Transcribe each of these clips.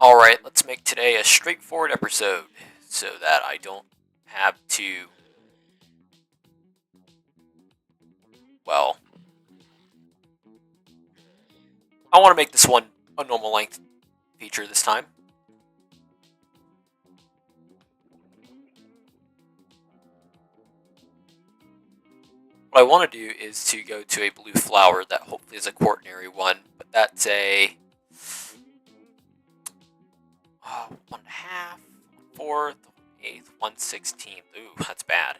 Alright, let's make today a straightforward episode so that I don't have to, well, I want to make this one a normal length feature this time. What I want to do is to go to a blue flower that hopefully is a quaternary one, but that's a 1/2, 1/4, 1/8, 1/16. Ooh, that's bad.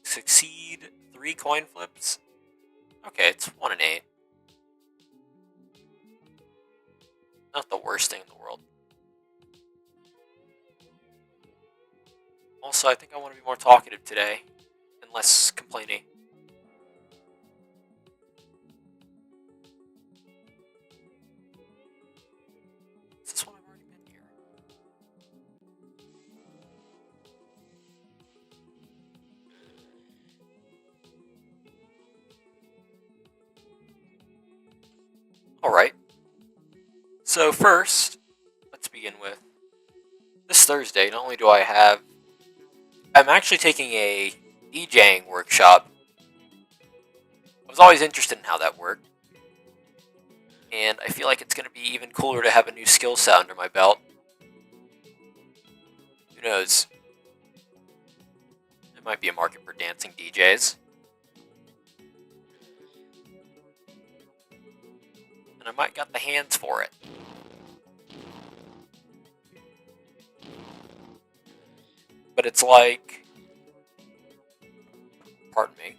Succeed 3 coin flips. Okay, it's 1/8. Not the worst thing in the world. Also, I think I want to be more talkative today and less complaining. Is this one I've already been here? Alright. So first, let's begin with this Thursday. Not only do I'm actually taking a DJing workshop. I was always interested in how that worked. And I feel like it's going to be even cooler to have a new skill set under my belt. Who knows? There might be a market for dancing DJs. And I might got the hands for it. But it's like, pardon me.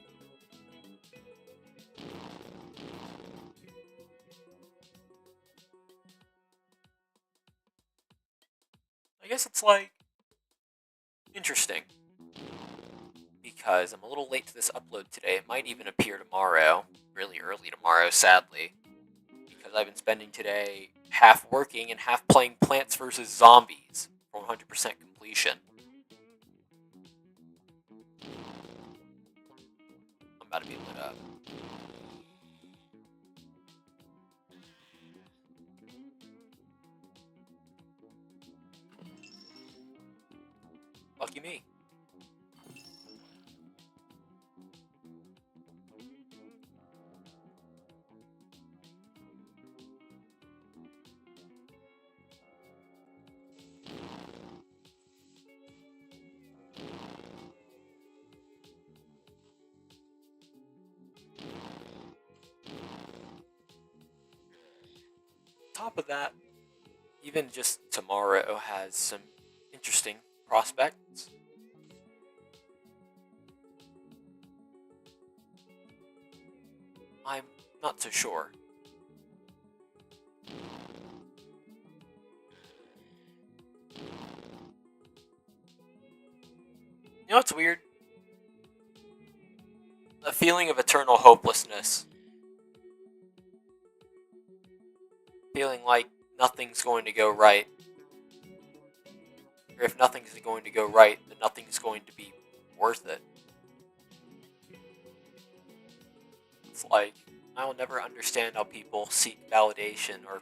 I guess it's like interesting because I'm a little late to this upload today. It might even appear tomorrow, really early tomorrow, sadly, because I've been spending today half working and half playing Plants vs. Zombies for 100% completion. I'm about to be lit up. Lucky me. Top of that, even just tomorrow has some interesting prospects. I'm not so sure. You know what's weird? A feeling of eternal hopelessness. Feeling like nothing's going to go right. Or if nothing's going to go right, then nothing's going to be worth it. It's like, I will never understand how people seek validation or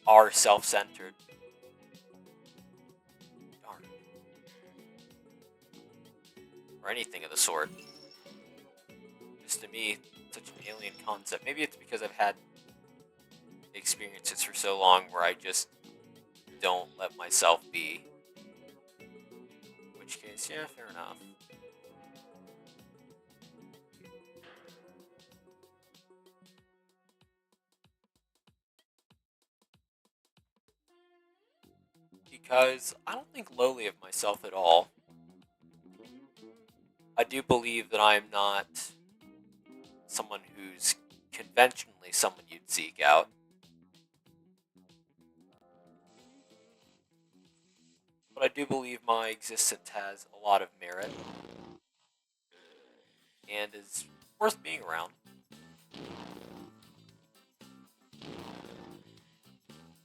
are self-centered. Darn. Or anything of the sort. Just to me, such an alien concept. Maybe it's because I've had experiences for so long where I just don't let myself be. In which case, yeah, fair enough. Because I don't think lowly of myself at all. I do believe that I'm not someone who's conventionally someone you'd seek out. But I do believe my existence has a lot of merit and is worth being around.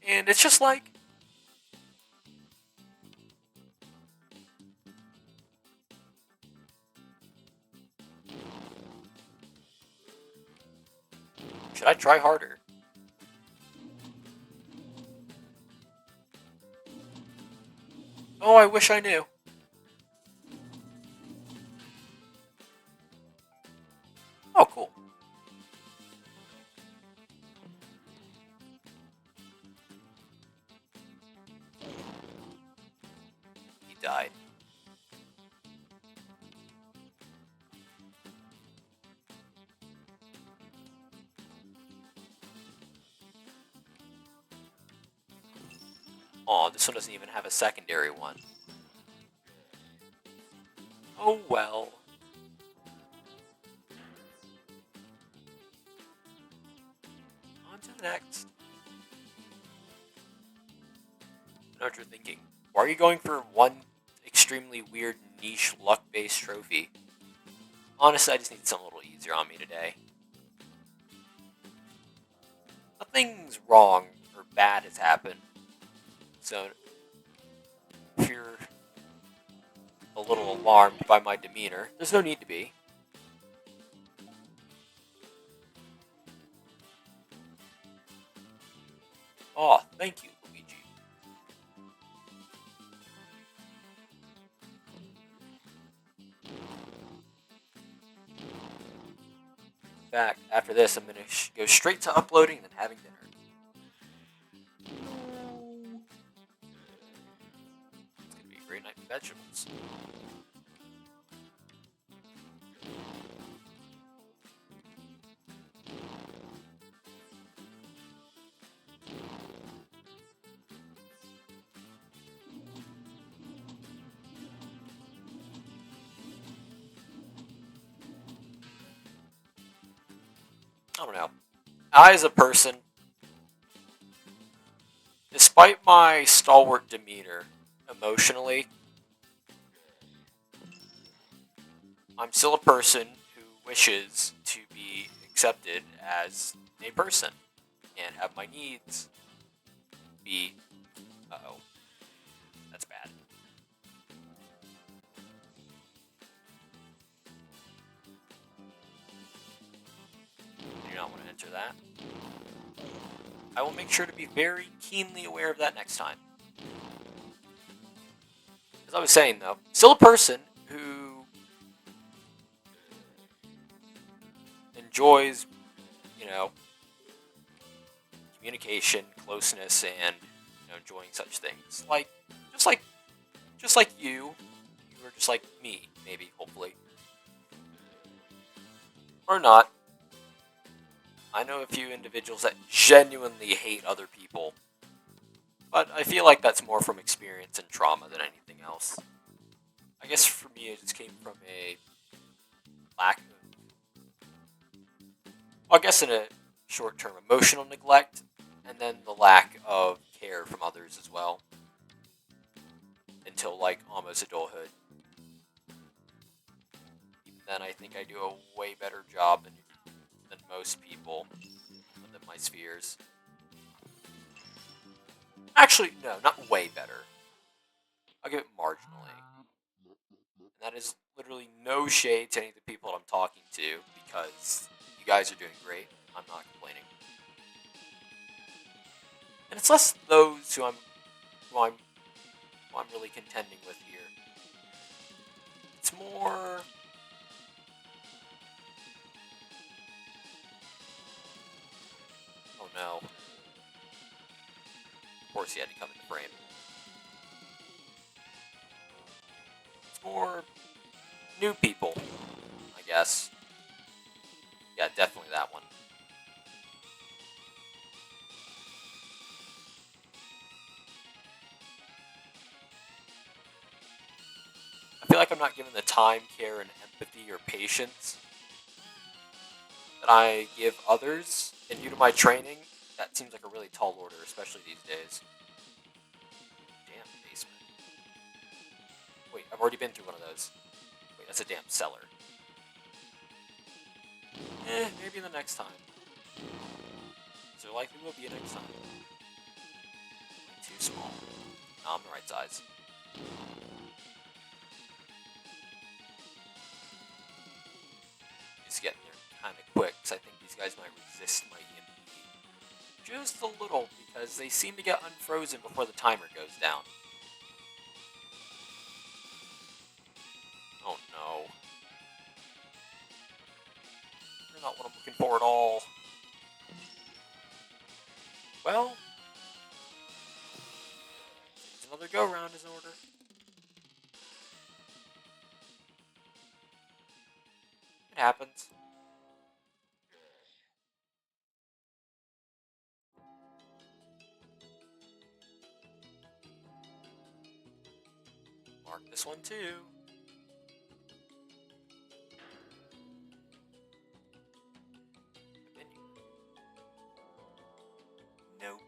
And it's just like, should I try harder? Oh, I wish I knew. Oh, cool. He died. Aw, this one doesn't even have a secondary one. Oh well. On to the next. I know what you're thinking. Why are you going for one extremely weird niche luck-based trophy? Honestly, I just need something a little easier on me today. Nothing's wrong or bad has happened. So, if you're a little alarmed by my demeanor, there's no need to be. Oh, thank you, Luigi. In fact, after this, I'm going to go straight to uploading and then having dinner. It's going to be a great night for vegetables. I don't know. I, as a person, despite my stalwart demeanor emotionally, I'm still a person who wishes to be accepted as a person and have my needs be. Uh-oh. That's bad. I do not want to enter that. I will make sure to be very keenly aware of that next time. As I was saying, though, still a person who enjoys, you know, communication, closeness, and enjoying such things. Just like you or just like me, maybe, hopefully, or not. I know a few individuals that genuinely hate other people, but I feel like that's more from experience and trauma than anything else. I guess for me, it just came from a lack of, well, I guess in a short-term emotional neglect, and then the lack of care from others as well, until like almost adulthood. Even then, I think I do a way better job than most people within my spheres. Actually, no, not way better. I'll give it marginally. And that is literally no shade to any of the people I'm talking to, because you guys are doing great. I'm not complaining. And it's less those who I'm really contending with here. It's more, oh no. Of course he had to come into frame. It's more new people, I guess. Yeah, definitely that one. I feel like I'm not given the time, care, and empathy or patience that I give others, and due to my training, that seems like a really tall order, especially these days. Damn basement. Wait, I've already been through one of those. Wait, that's a damn cellar. Maybe the next time. There likely will be a next time. Too small. No, I'm the right size. Just getting there kind of quick, because I think these guys might resist my EMP just a little, because they seem to get unfrozen before the timer goes down. Not what I'm looking for at all. Well, another go-round is in order. It happens. Mark this one too. Nope.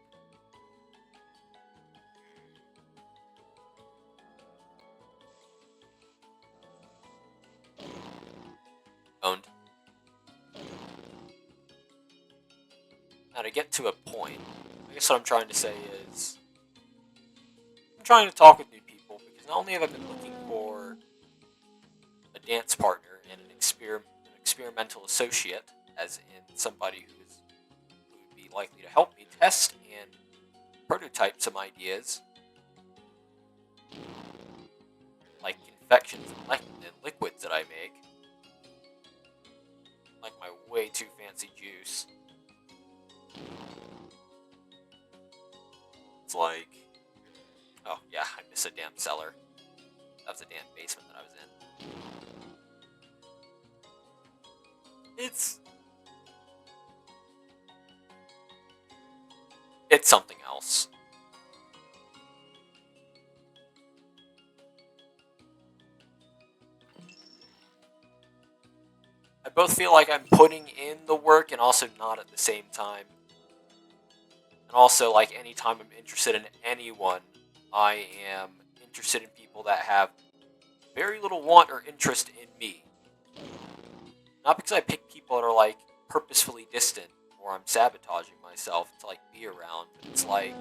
Owned. Now to get to a point, I guess what I'm trying to say is, I'm trying to talk with new people, because not only have I been looking for a dance partner and an experimental associate, as in somebody who would be likely to help me test and prototype some ideas, like confections and liquids that I make, like my way too fancy juice. It's like, oh yeah, I miss a damn cellar. That was a damn basement that I was in. It's something else. I both feel like I'm putting in the work and also not at the same time. And also, like, anytime I'm interested in anyone, I am interested in people that have very little want or interest in me. Not because I pick people that are, like, purposefully distant, or I'm sabotaging myself to, like, be around, but it's like,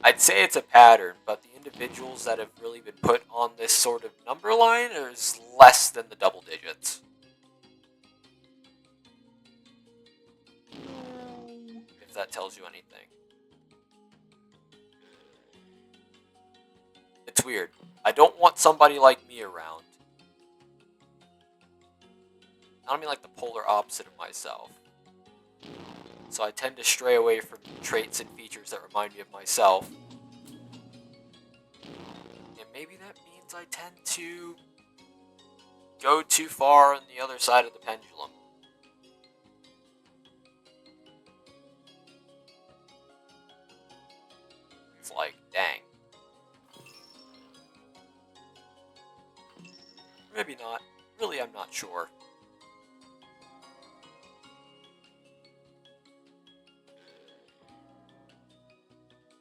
I'd say it's a pattern, but the individuals that have really been put on this sort of number line is less than the double digits. If that tells you anything. It's weird. I don't want somebody like me around. I don't mean like the polar opposite of myself. So I tend to stray away from traits and features that remind me of myself. And maybe that means I tend to go too far on the other side of the pendulum. It's like, dang. Maybe not. Really, I'm not sure.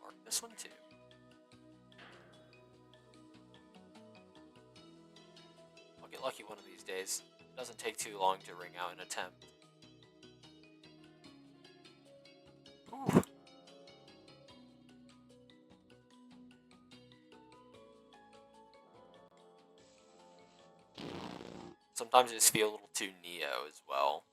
Mark this one too. I'll get lucky one of these days. It doesn't take too long to ring out an attempt. Ooh. Sometimes I just feel a little too Neo as well.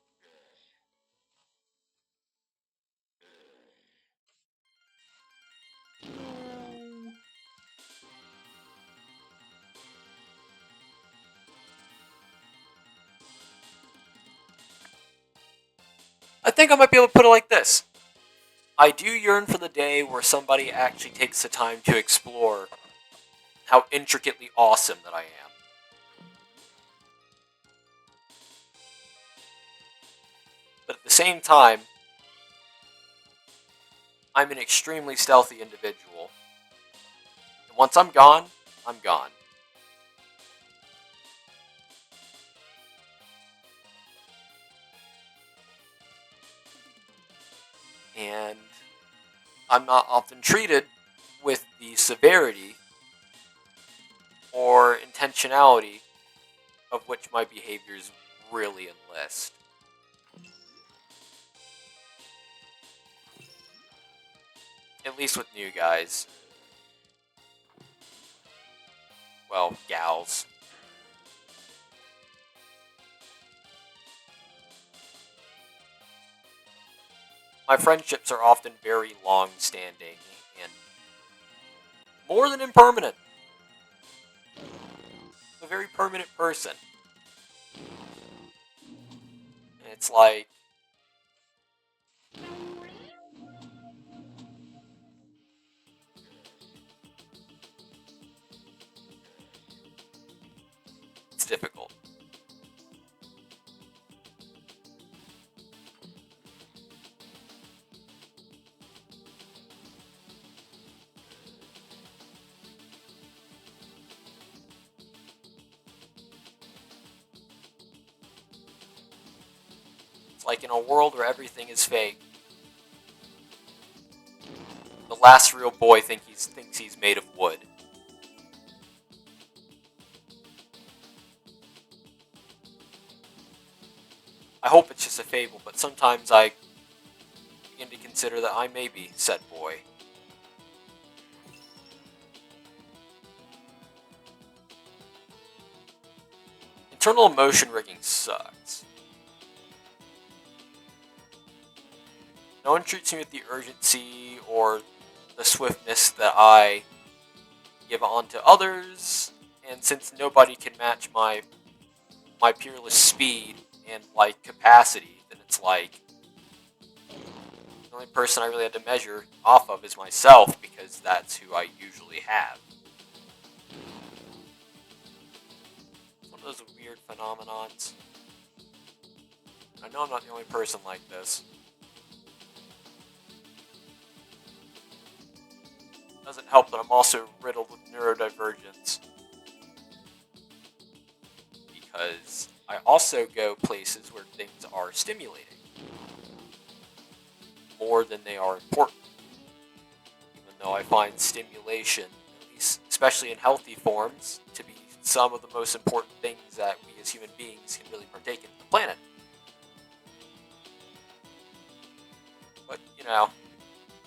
I think I might be able to put it like this. I do yearn for the day where somebody actually takes the time to explore how intricately awesome that I am. But at the same time, I'm an extremely stealthy individual. And once I'm gone, I'm gone. And I'm not often treated with the severity or intentionality of which my behaviors really enlist. At least with new guys. Well, gals. My friendships are often very long-standing and more than impermanent. very permanent person. And it's like, it's difficult. It's like in a world where everything is fake, the last real boy thinks he's made of wood. I hope it's just a fable, but sometimes I begin to consider that I may be said boy. Internal emotion rigging sucks. No one treats me with the urgency or the swiftness that I give on to others, and since nobody can match my peerless speed and like capacity, then it's like the only person I really had to measure off of is myself, because that's who I usually have. It's one of those weird phenomenons. I know I'm not the only person like this. Doesn't help that I'm also riddled with neurodivergence, because I also go places where things are stimulating more than they are important. Even though I find stimulation, at least especially in healthy forms, to be some of the most important things that we as human beings can really partake in the planet. But,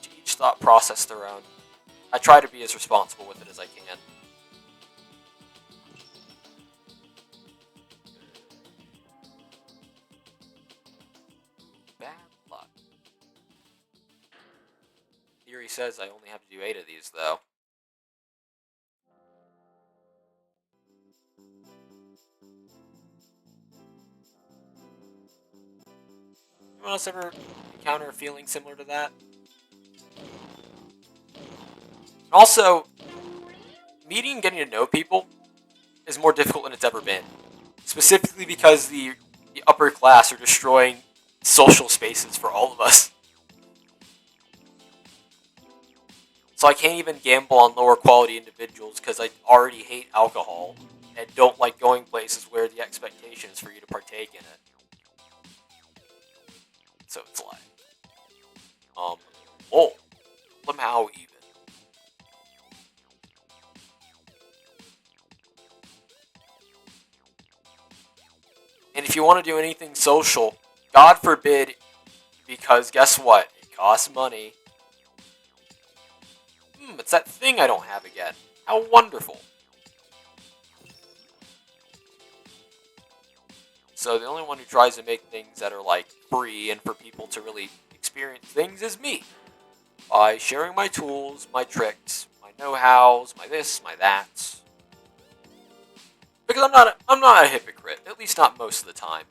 to each thought process their own. I try to be as responsible with it as I can. Bad luck. Theory says I only have to do 8 of these, though. Anyone else ever encounter a feeling similar to that? Also, meeting and getting to know people is more difficult than it's ever been. Specifically because the upper class are destroying social spaces for all of us. So I can't even gamble on lower quality individuals because I already hate alcohol and don't like going places where the expectation is for you to partake in it. So it's like, somehow even. And if you want to do anything social, God forbid, because guess what? It costs money. It's that thing I don't have again. How wonderful. So the only one who tries to make things that are like free and for people to really experience things is me. By sharing my tools, my tricks, my know-hows, my this, my that. Because I'm not a hypocrite, at least not most of the time.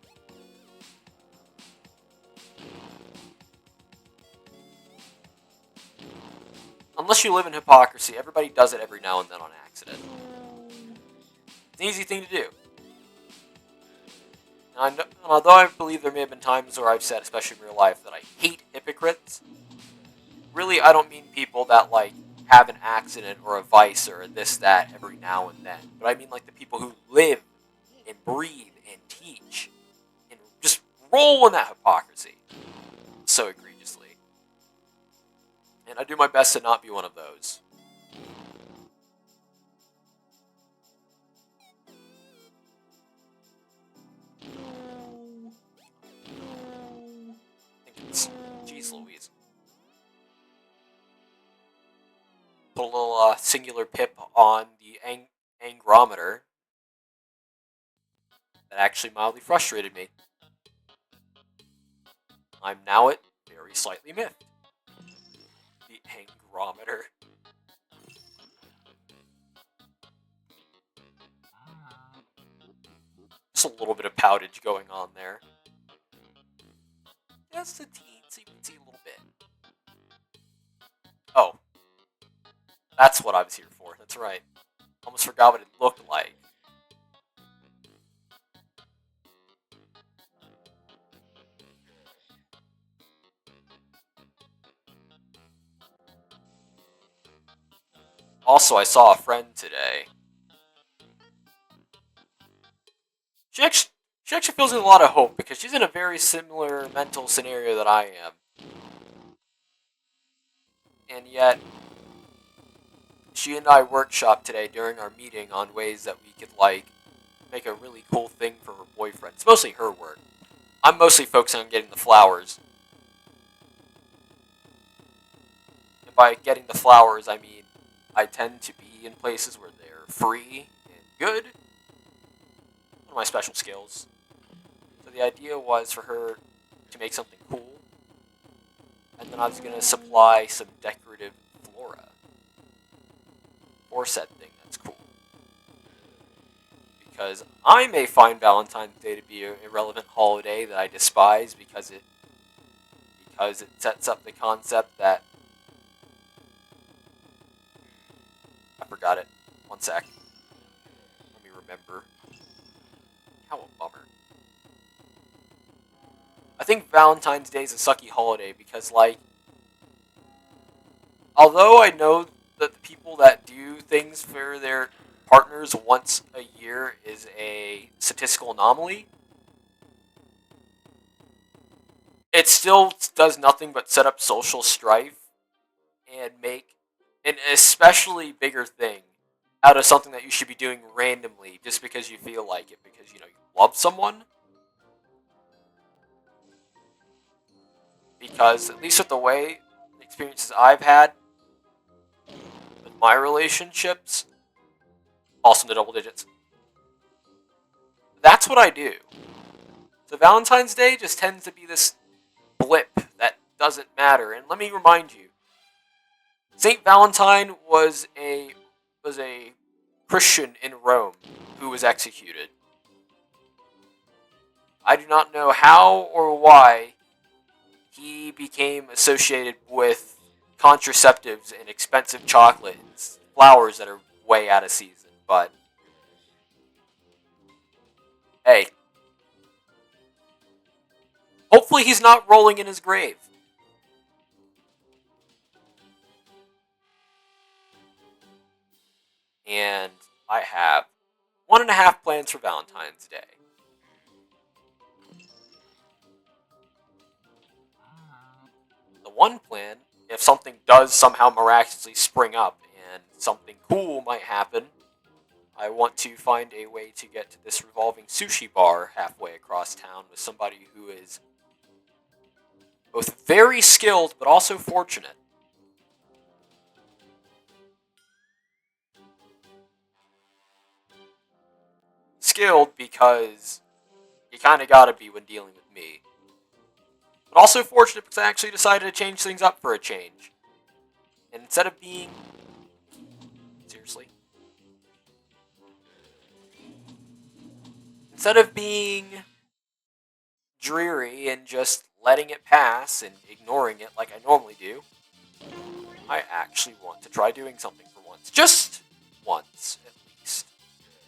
Unless you live in hypocrisy, everybody does it every now and then on accident. It's an easy thing to do. And although I believe there may have been times where I've said, especially in real life, that I hate hypocrites, really I don't mean people that like have an accident or a vice or a this, that every now and then. But I mean like the people who live and breathe and teach and just roll in that hypocrisy so egregiously. And I do my best to not be one of those. I think it's, geez Louise. Put a little singular pip on the angrometer. That actually mildly frustrated me. I'm now at very slightly miffed. The angrometer. Just a little bit of poutage going on there. Just a teensy little bit. Oh. That's what I was here for. That's right. Almost forgot what it looked like. Also, I saw a friend today. She actually feels a lot of hope because she's in a very similar mental scenario that I am. And yet, she and I workshopped today during our meeting on ways that we could, like, make a really cool thing for her boyfriend. It's mostly her work. I'm mostly focusing on getting the flowers. And by getting the flowers, I mean I tend to be in places where they're free and good. One of my special skills. So the idea was for her to make something cool. And then I was going to supply some decorative flora for said thing that's cool. Because I may find Valentine's Day to be an irrelevant holiday that I despise because it sets up the concept that... I forgot it. One sec. Let me remember. How a bummer. I think Valentine's Day is a sucky holiday because, like, although I know that the people that do things for their partners once a year is a statistical anomaly, it still does nothing but set up social strife and make an especially bigger thing out of something that you should be doing randomly just because you feel like it, because, you know, you love someone. Because, at least with the experiences I've had with my relationships, also in the double digits, that's what I do. So Valentine's Day just tends to be this blip that doesn't matter. And let me remind you, Saint Valentine was a Christian in Rome who was executed. I do not know how or why he became associated with contraceptives and expensive chocolate and flowers that are way out of season, but hey, hopefully he's not rolling in his grave. And I have 1.5 plans for Valentine's Day. The one plan, if something does somehow miraculously spring up and something cool might happen, I want to find a way to get to this revolving sushi bar halfway across town with somebody who is both very skilled but also fortunate. Skilled because you kind of gotta be when dealing with me. But also fortunate because I actually decided to change things up for a change. And instead of being... Seriously? Instead of being dreary and just letting it pass and ignoring it like I normally do, I actually want to try doing something for once. Just once, at least.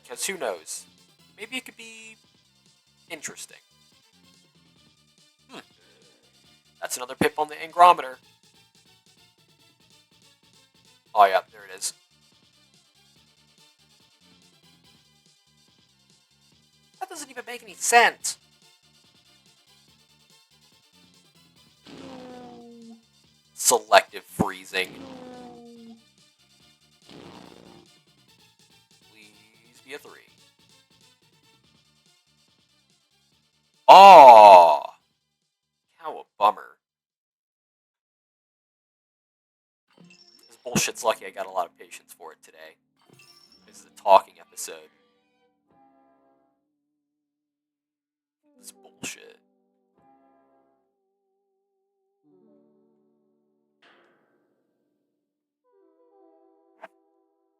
Because who knows? Maybe it could be interesting. That's another pip on the angrometer. Oh yeah, there it is. That doesn't even make any sense. Selective freezing. Please be a 3. Oh! How a bummer. This bullshit's lucky I got a lot of patience for it today. This is a talking episode. This bullshit.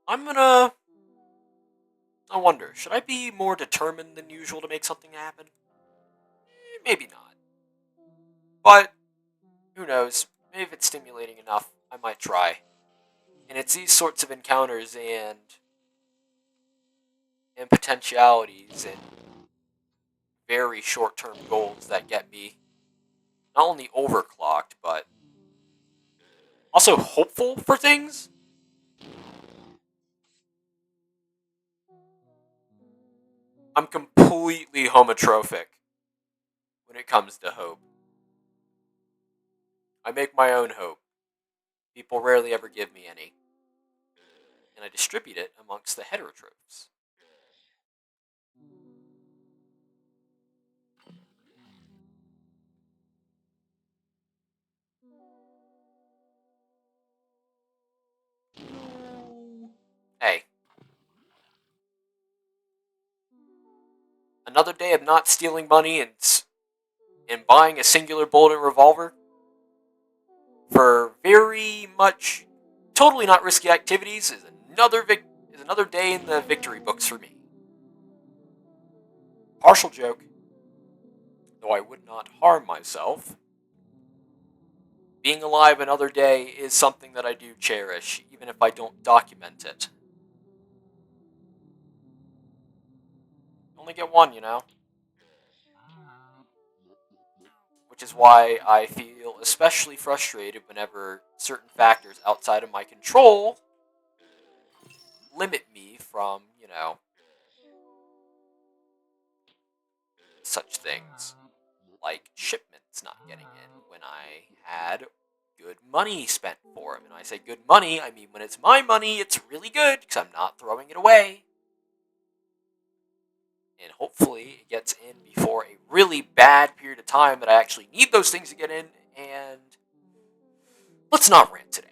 I'm I wonder, should I be more determined than usual to make something happen? Maybe not. But, who knows, maybe if it's stimulating enough, I might try. And it's these sorts of encounters and potentialities and very short-term goals that get me not only overclocked, but also hopeful for things. I'm completely homotrophic when it comes to hope. I make my own hope. People rarely ever give me any. And I distribute it amongst the heterotrophs. Hey. Another day of not stealing money and buying a singular bullet revolver for very much totally not risky activities is another day in the victory books for me. Partial joke, though I would not harm myself. Being alive another day is something that I do cherish, even if I don't document it. Only get one, you know? Which is why I feel especially frustrated whenever certain factors outside of my control limit me from, such things. Like shipments not getting in when I had good money spent for them. And I say good money, I mean when it's my money, it's really good because I'm not throwing it away. And hopefully it gets in before a really bad period of time that I actually need those things to get in. And let's not rant today.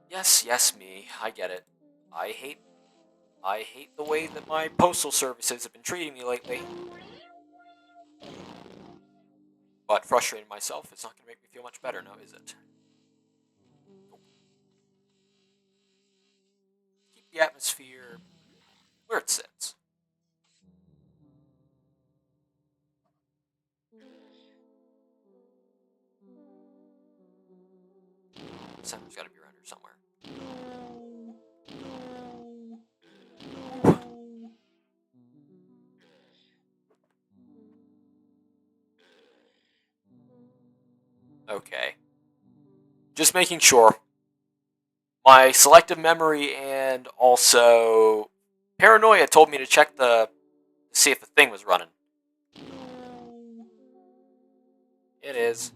Yes, me, I get it. I hate the way that my postal services have been treating me lately. But frustrating myself, it's not going to make me feel much better now, is it? Keep the atmosphere where it sits. The center's got to be around here somewhere. Okay. Just making sure. My selective memory and also paranoia told me to check to see if the thing was running. It is.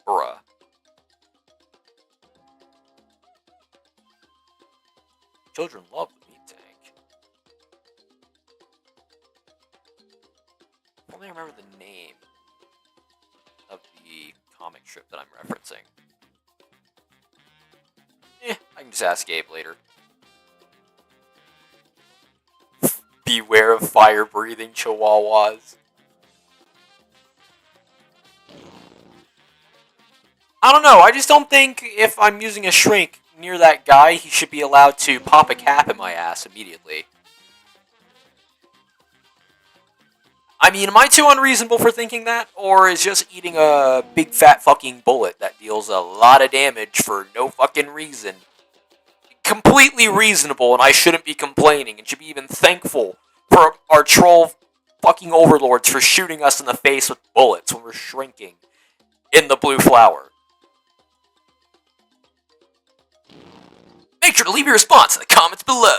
Bruh. Children love the meat tank. I only remember the name of the comic strip that I'm referencing. I can just ask Gabe later. Beware of fire-breathing chihuahuas. I don't know, I just don't think if I'm using a shrink near that guy, he should be allowed to pop a cap in my ass immediately. I mean, am I too unreasonable for thinking that? Or is just eating a big fat fucking bullet that deals a lot of damage for no fucking reason completely reasonable, and I shouldn't be complaining and should be even thankful for our troll fucking overlords for shooting us in the face with bullets when we're shrinking in the blue flower? Make sure to leave your response in the comments below.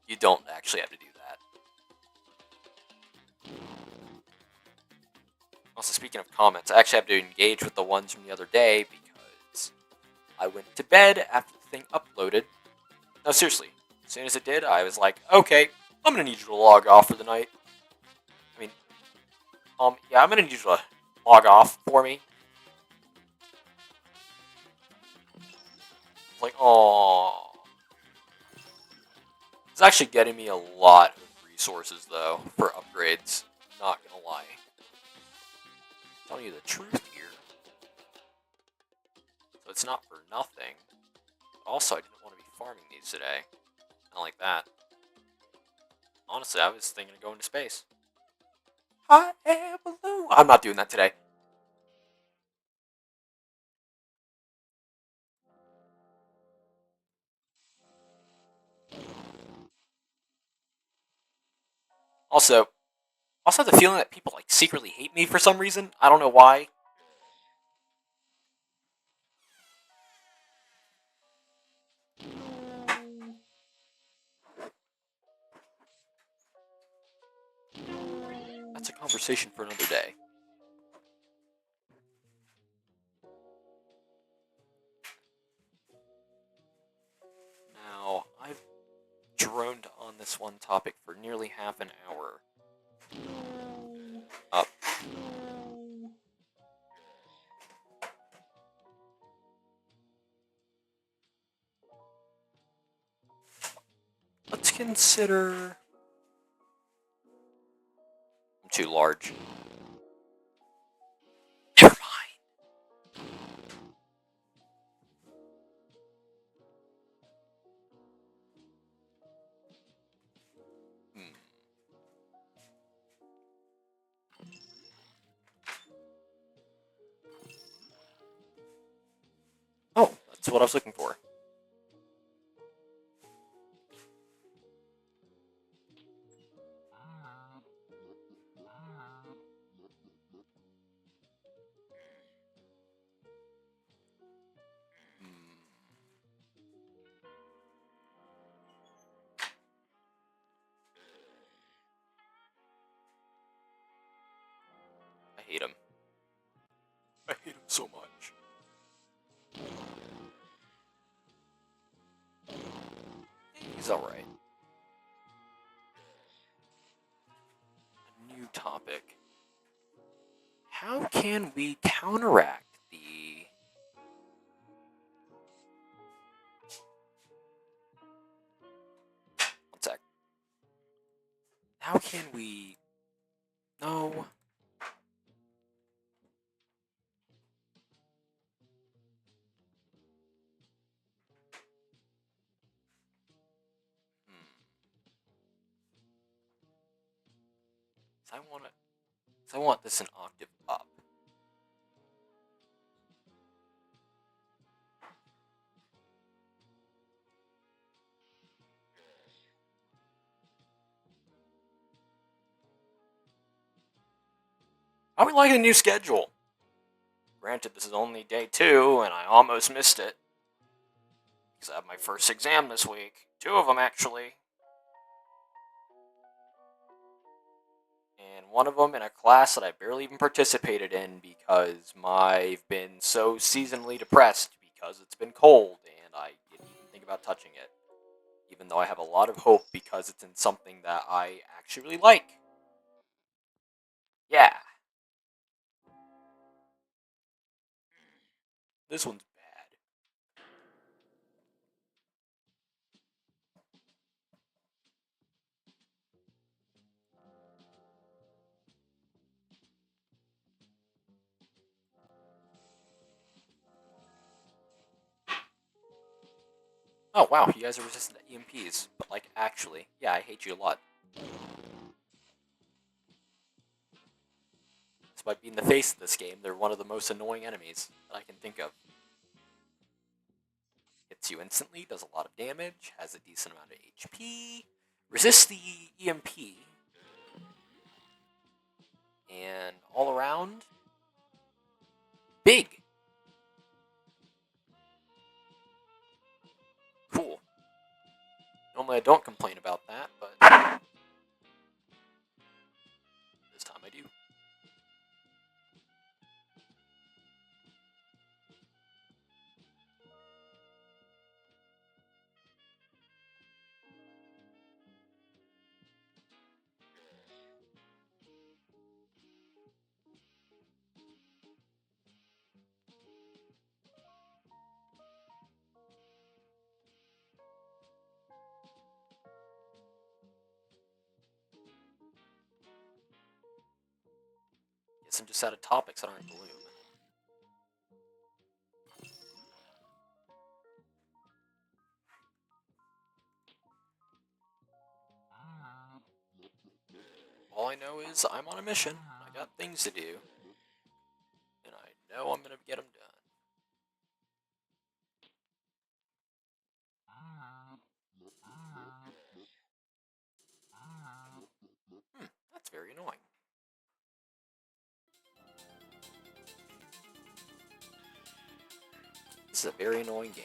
You don't actually have to do that. Also, speaking of comments, I actually have to engage with the ones from the other day because I went to bed after the thing uploaded. No, seriously. As soon as it did, I was like, okay, I'm gonna need you to log off for the night. I mean, yeah, I'm gonna need you to log off for me. Like, oh. It's actually getting me a lot of resources, though, for upgrades. Not gonna lie. Telling you the truth here. So it's not for nothing. But also, I didn't want to be farming these today. Not like that. Honestly, I was thinking of going to space. Hot air balloon! I'm not doing that today. Also have the feeling that people, like, secretly hate me for some reason. I don't know why. That's a conversation for another day. Now, I've droned on this one topic for nearly half an hour. Up. Let's consider... I'm too large. Never mind. Oh, that's what I was looking for. I hate him. I hate him so much. He's alright. A new topic. How can we counteract the... One sec. How can we... No... I want this an octave up. How we like the new schedule? Granted, this is only day 2, and I almost missed it. Because I have my first exam this week. 2 of them, actually. And one of them in a class that I barely even participated in because I've been so seasonally depressed because it's been cold and I didn't even think about touching it. Even though I have a lot of hope because it's in something that I actually really like. Yeah. This one's bad. Oh, wow, you guys are resistant to EMPs. But, like, actually, yeah, I hate you a lot. Despite being the face of this game, they're one of the most annoying enemies that I can think of. Hits you instantly, does a lot of damage, has a decent amount of HP, resists the EMP, and all around, big. Cool. Normally I don't complain about that, but this time I do. and just added topics that aren't Bloom. All I know is I'm on a mission. I got things to do. And I know I'm going to get them done. That's very annoying. This is a very annoying game.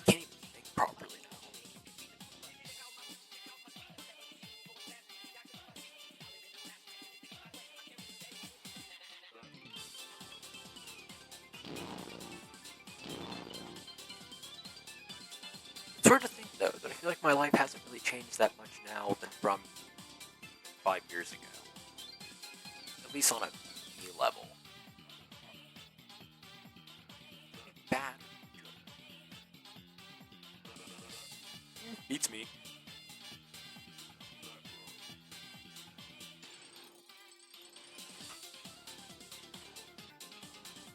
Can't even think properly now. It's hard to think, though, that I feel like my life hasn't really changed that much now than from 5 years ago. At least on a B level. Bad. Beats me.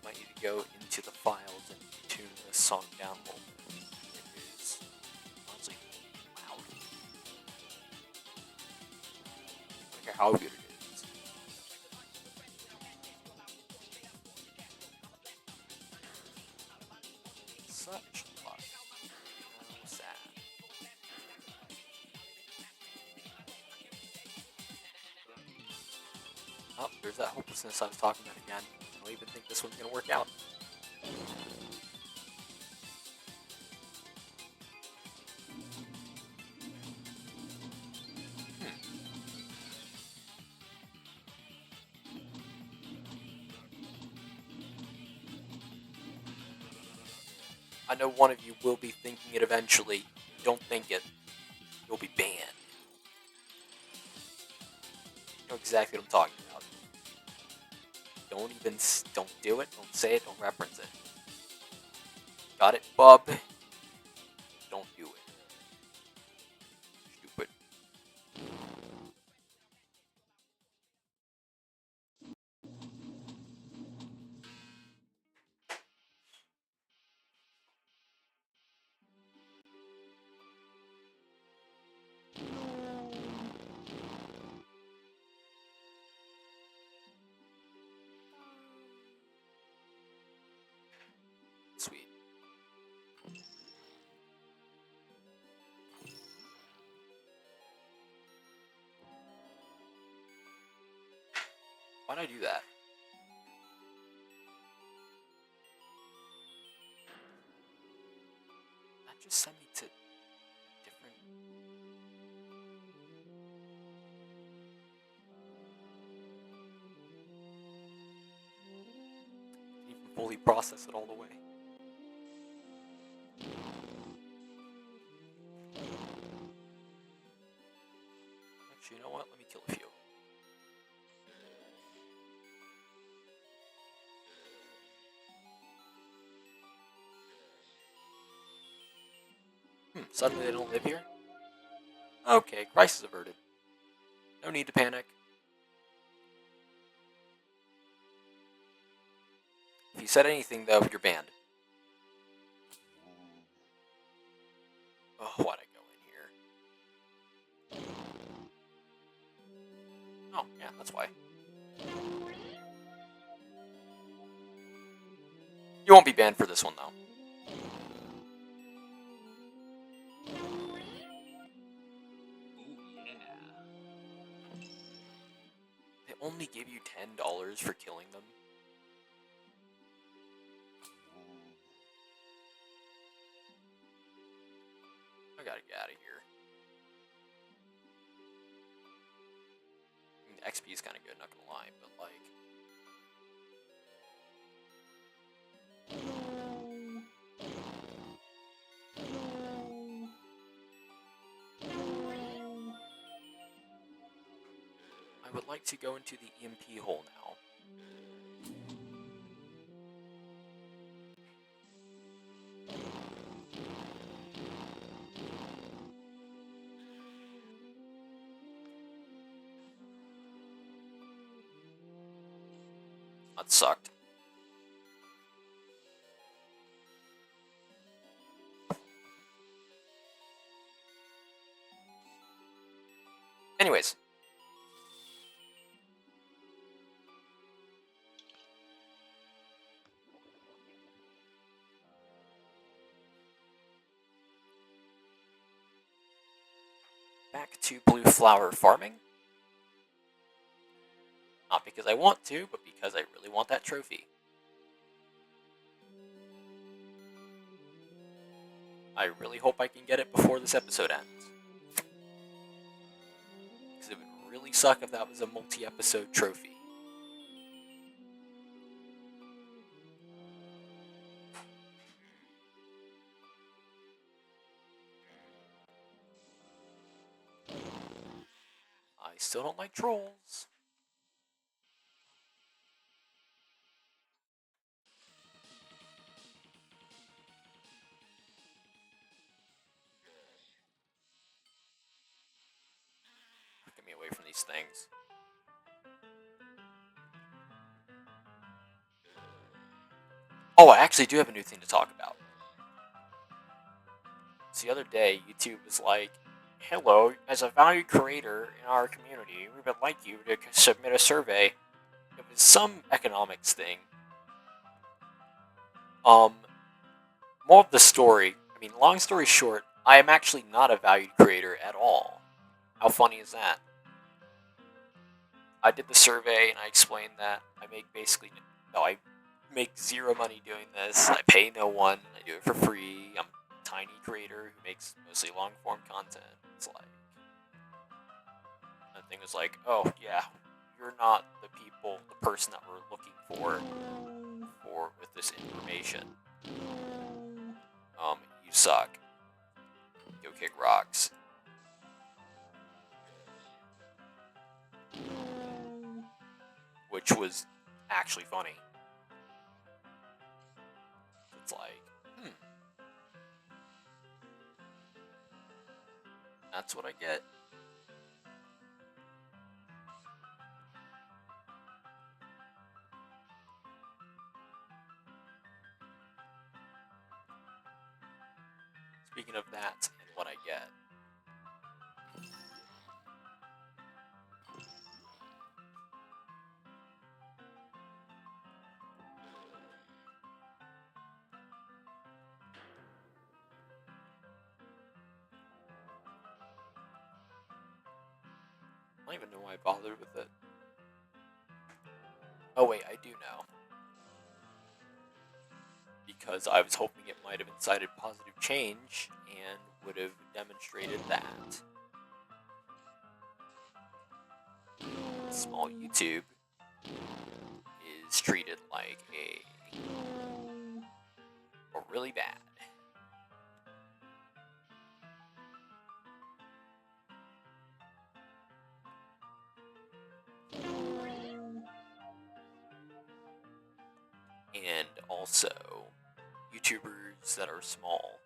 Might need to go into the files and tune this song down a little bit. It is honestly loud. I don't care how good it is. Such luck. So sad. Oh, there's that hopelessness I was talking about again. I don't even think this one's gonna work out. I know one of you will be thinking it eventually. Don't think it. You'll be banned. You know exactly what I'm talking about. Don't do it, don't say it, don't reference it. Got it, bub? Don't do it. Stupid. Sweet. Why'd I do that? That just sent me to different... Didn't even fully process it all the way. Actually, you know what? Let me kill a few. Suddenly they don't live here? Okay, crisis averted. No need to panic. If you said anything, though, you're banned. Oh, why'd I go in here? Oh, yeah, that's why. You won't be banned for this one, though. They only give you $10 for killing them. I gotta get out of here. I mean, the XP is kind of good, not gonna lie, but like... would like to go into the EMP hole now. That sucked. Anyways. Back to blue flower farming. Not because I want to, but because I really want that trophy. I really hope I can get it before this episode ends. Because it would really suck if that was a multi-episode trophy. I still don't like trolls. Get me away from these things. Oh, I actually do have a new thing to talk about. So the other day, YouTube was like, "Hello, as a valued creator in our community, we would like you to submit a survey." It was some economics thing. More of the story. I mean, long story short, I am actually not a valued creator at all. How funny is that? I did the survey and I explained that I make zero money doing this. I pay no one. I do it for free. I'm a tiny creator who makes mostly long form content. It's like, the thing was like, oh yeah, you're not the person that we're looking for with this information. You suck. Go kick rocks. Which was actually funny. It's like, that's what I get. Speaking of that and what I get. I don't even know why I bothered with it. Oh wait, I do know. Because I was hoping it might have incited positive change and would have demonstrated that small YouTube is treated like a really bad. And also, YouTubers that are small.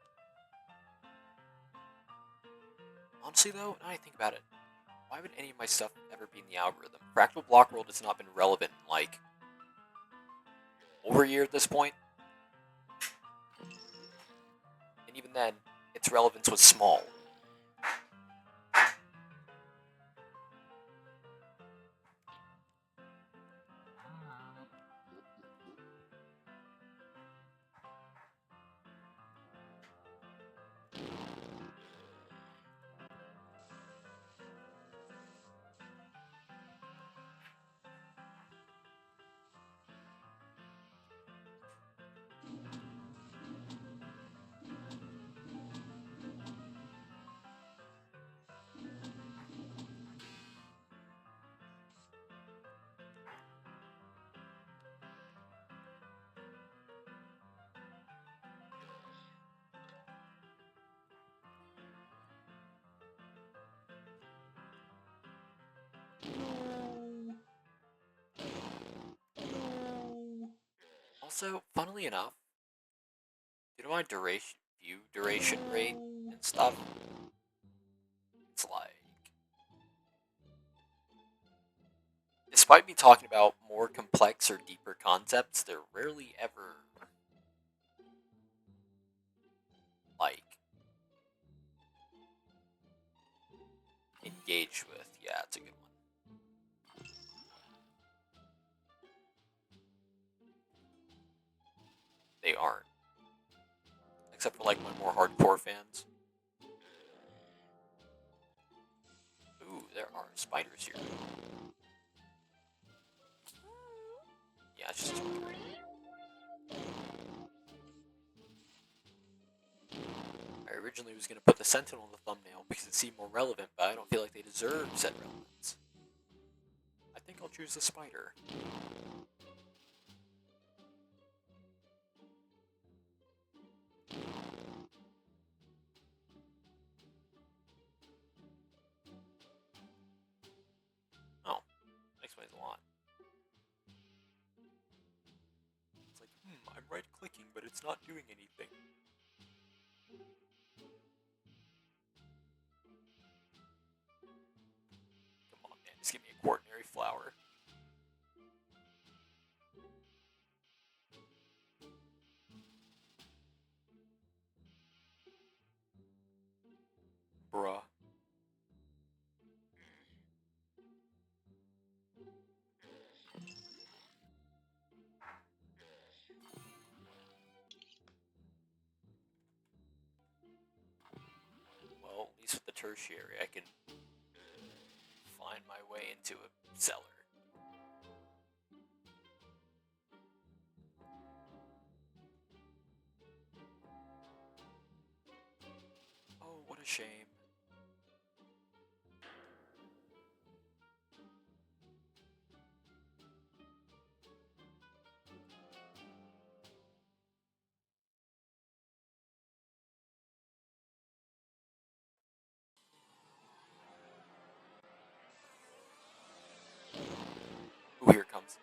Honestly though, now I think about it, why would any of my stuff ever be in the algorithm? Fractal Block World has not been relevant in like over a year at this point. And even then, its relevance was small. Also, funnily enough, due to my view duration rate and stuff, it's like, despite me talking about more complex or deeper concepts, they're rarely ever like engaged with. Yeah, it's a good one. They aren't. Except for like my more hardcore fans. Ooh, there are spiders here. Yeah, it's just a spider. I originally was going to put the Sentinel in the thumbnail because it seemed more relevant, but I don't feel like they deserve said relevance. I think I'll choose the spider. Oh, that explains a lot. It's like, I'm right-clicking, but it's not doing anything. Come on, man, just give me a quaternary flower. Bruh. Well, at least with the tertiary, I can find my way into a cellar. Oh, what a shame. Ooh, here it comes.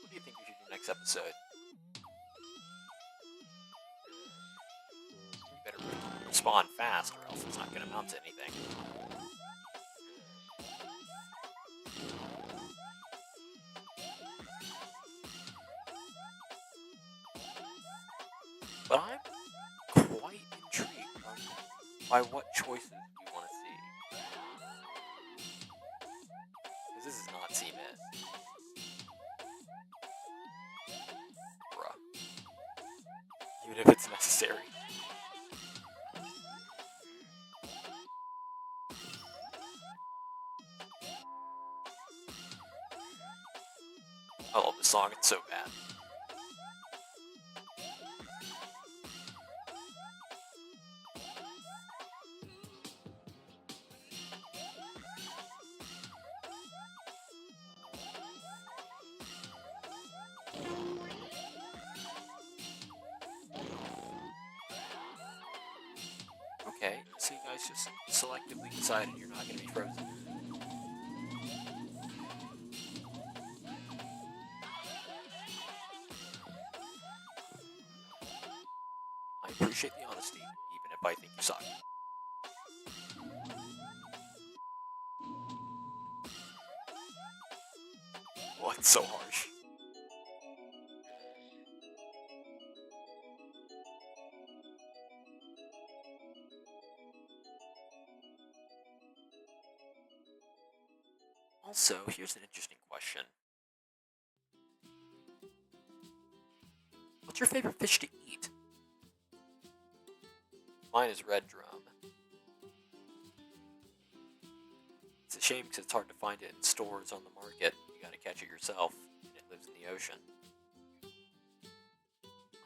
What do you think we should do next episode? You better respond fast or else it's not going to amount to anything. But I'm quite intrigued by what choices you want to see. Because this is not CMIS. Bruh. Even if it's necessary. I love this song, it's so bad. Okay, so you guys just selectively decided you're not going to be frozen. I appreciate the honesty, even if I think you suck. Oh, it's so harsh. Also, here's an interesting question. What's your favorite fish to eat? Mine is red drum. It's a shame because it's hard to find it in stores on the market. You gotta catch it yourself, and it lives in the ocean.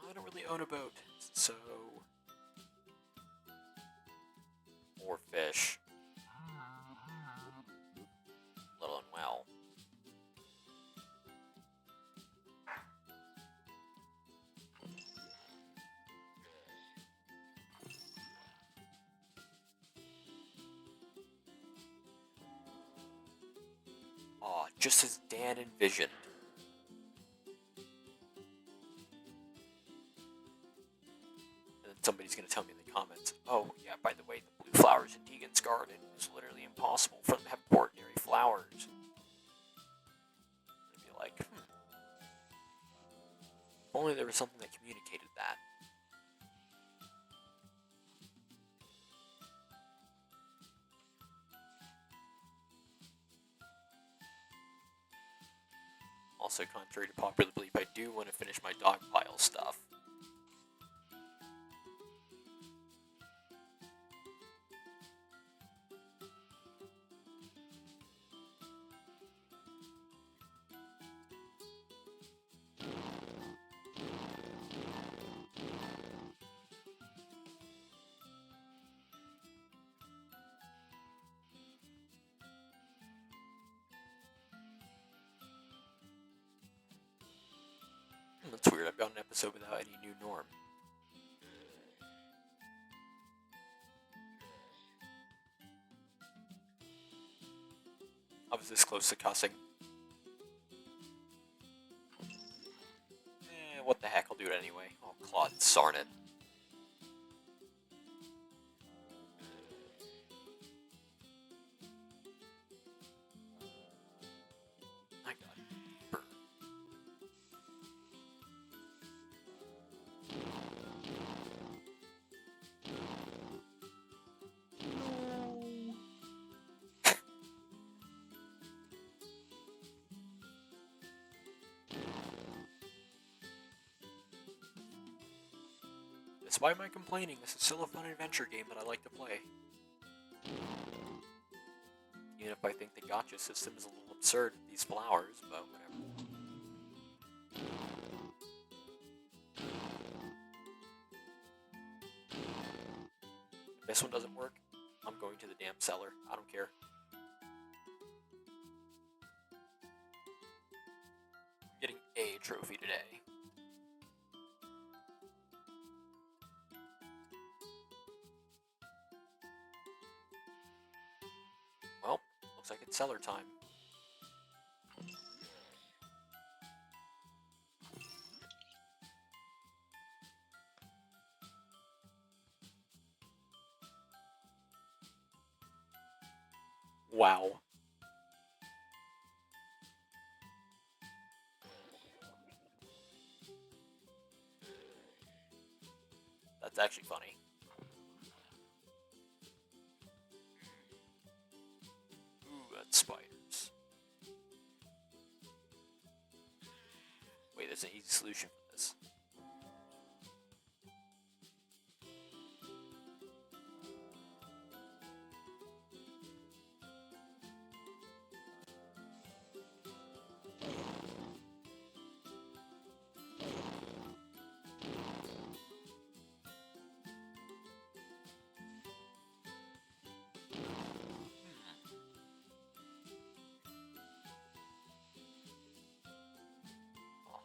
I don't really own a boat, so... more fish. Little and well. just as Dan envisioned. And then somebody's going to tell me in the comments, oh, yeah, by the way, the blue flowers in Deegan's garden is literally impossible for them to have ordinary flowers. I'd be like, if only there was something that communicated that. Also, contrary to popular belief, I do want to finish my dog pile stuff. That's weird, I've got an episode without any new norm. I was this close to cussing. What the heck, I'll do it anyway. Oh, Claude, sarn it. I got it. Despite my complaining, this is still a fun adventure game that I like to play. Even if I think the gacha system is a little absurd with these flowers, but whatever. If this one doesn't work, I'm going to the damn cellar. I don't care. I'm getting a trophy today. Well, looks like it's cellar time. Wow. That's actually funny. Ooh, that's spiders. Wait, there's an easy solution for this.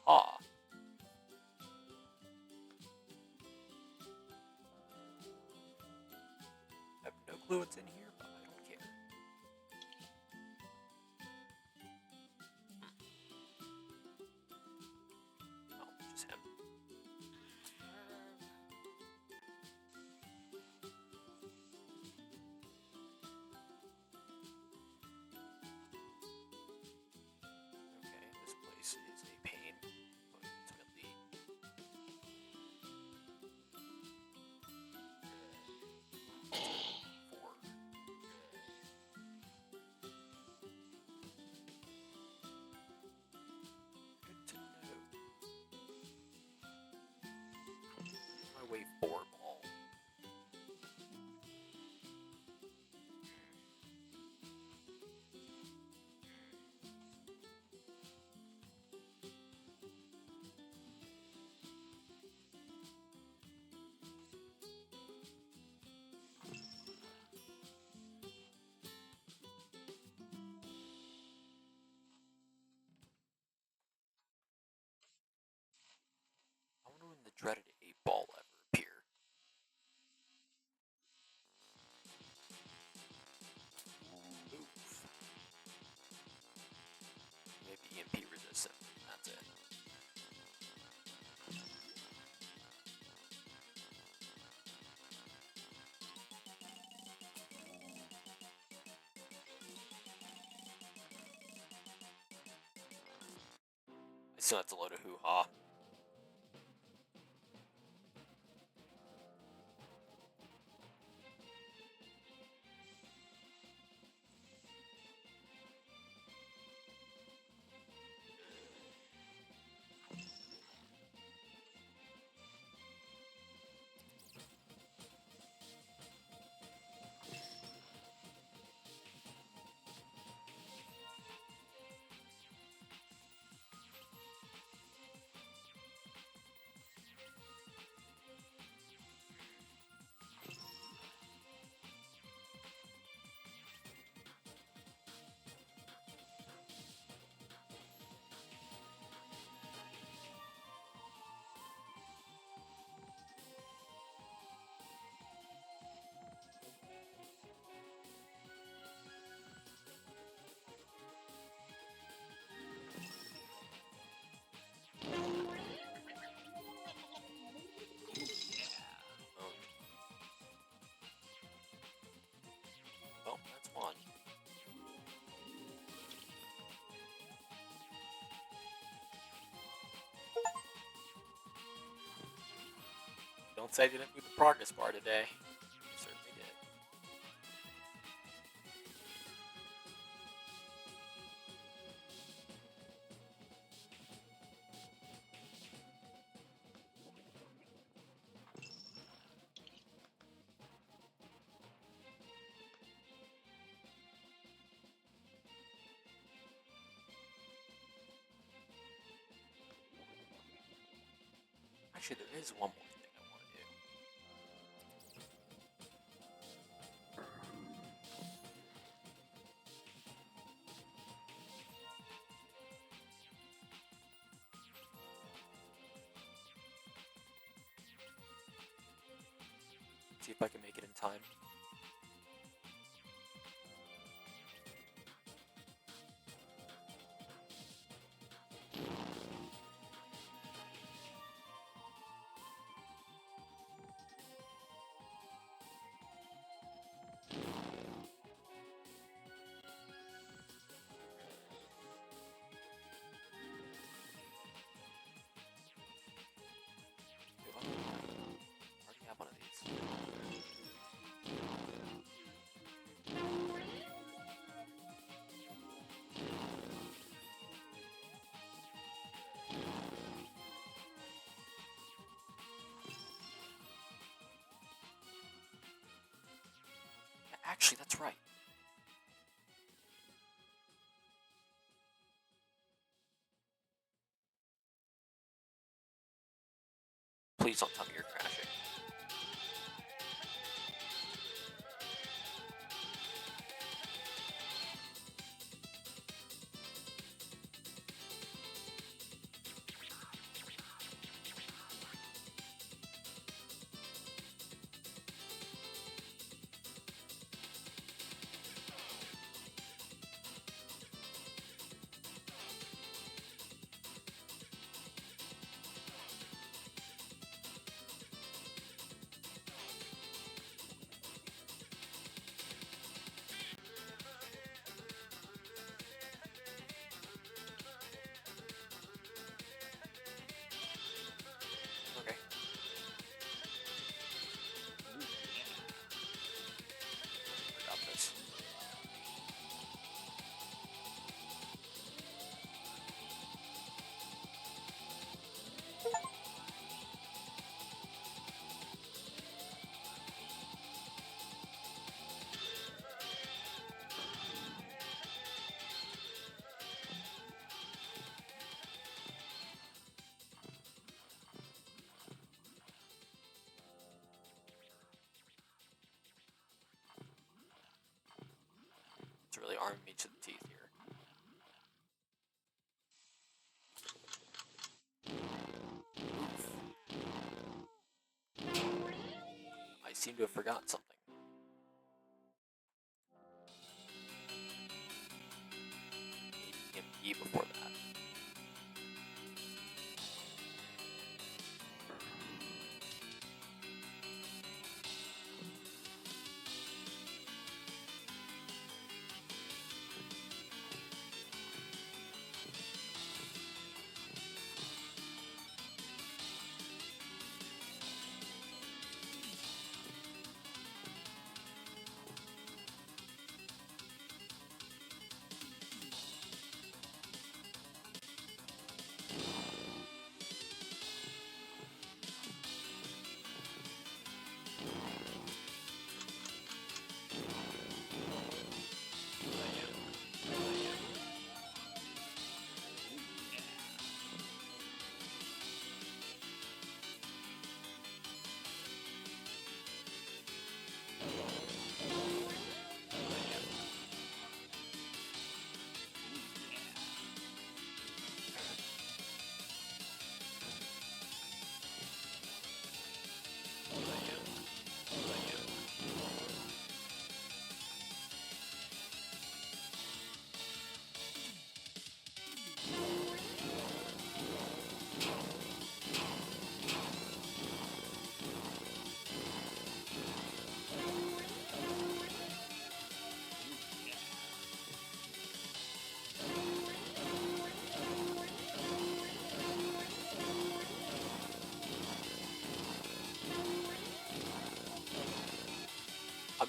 Aha. I have no clue what's in here, but I don't care. Oh, just him. Okay, this place is a pain, but ultimately... Four. Good to know. I weigh 4 ball. I wonder when the dreaded 8-ball ever appear. Oof. So that's a load of hoo-ha. Well, that's one. Don't say I didn't move the progress bar today. I certainly did. Actually, there is one more thing I want to do. See if I can make it in time. I already have one of these. Actually, that's right. Please don't tell me you're crashing. Okay. Got this. It's really arming me to the teeth here. I seem to have forgotten something. MP before that.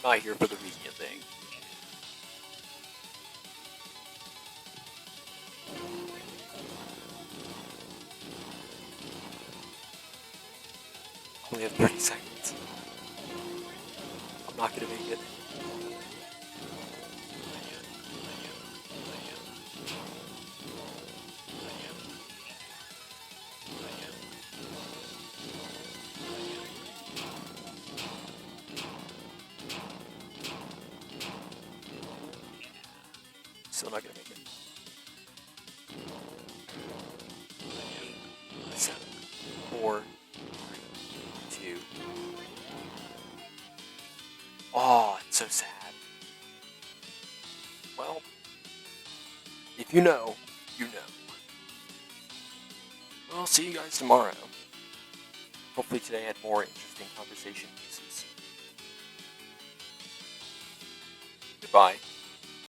I'm not here for the reunion thing. Only have 30 seconds. I'm not gonna make it. Still not gonna make it. 8, 7, 4, 3, 2. Oh, it's so sad. Well, if you know, you know. Well, I'll see you guys tomorrow. Hopefully today I had more interesting conversation pieces. Goodbye.